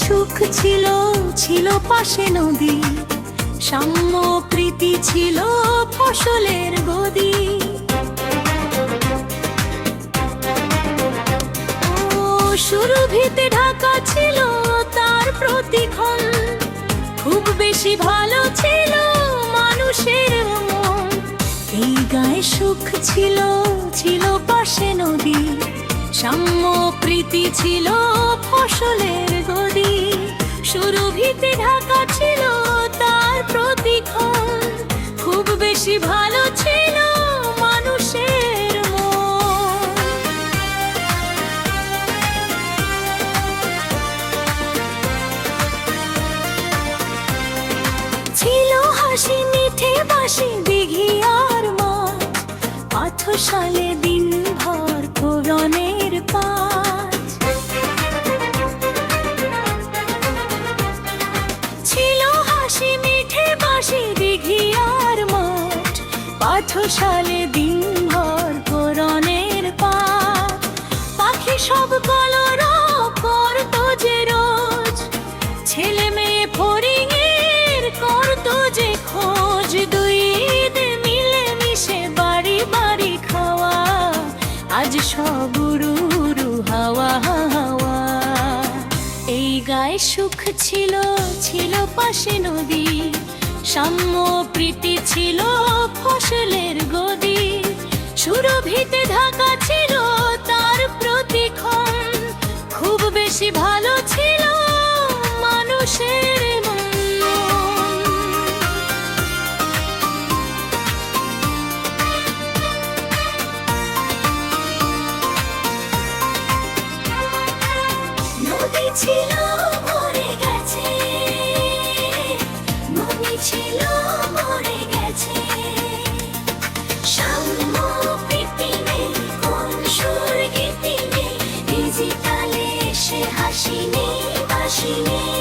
সুখ ছিল, ছিল পাশে নদী, সাম্য প্রীতি ছিল ফসলের গদি। সুরভিতে ঢাকা ছিল তার প্রতিক্ষণ, খুব বেশি ভালো ছিল মানুষের মন। এই গায়ে সুখ ছিল, ছিল পাশে নদী, সাম্য প্রীতি ছিল ফসলের গদি। সুরভিতে ঢাকা ছিল তার প্রতিক্ষণ, খুব বেশি ভালো ছিল মানুষের মন। ছিল হাসি মিঠে বাসি দিঘি আর মাঠ, পাথশালে দিন ভর কোরআনের পাঠ। ছিল হাসি মিঠে বাসি দিঘি আর মাঠ, পাথশালে দিন ভর কোরআনের পাঠ। পাখি সব কলরব করতো যে রোজ, ছেলে মেয়ে ফড়িংয়ের করতো যে খোঁজ। দুই ঈদ মিলে মিশে বাড়ি বাড়ি খাওয়া, আজ সব উড়ু হাওয়া হাওয়া। এই গায়ে সুখ ছিল, ছিল পাশে নদী, সাম্য প্রীতি ছিল ফসলের গদি। সুরভিতে ঢাকা ছিল তার প্রতিক্ষণ, খুব বেশি ভালো ছিল মানুষের মন। নদী ছিল মরে গেছে, নদী ছিল মরে গেছে। সাম্য প্রীতি নেই, কোন সুর গীতি নেই, ডিজিটালে এসে হাসি নেই বাসি নেই।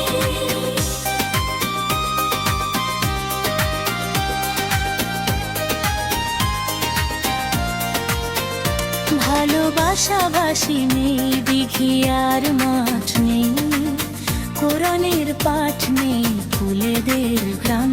ভালোবাসাবাসি নেই, দিঘি আর মাঠ নেই, কোরআনের পাঠ নেই, ফুলেদের গ্রাম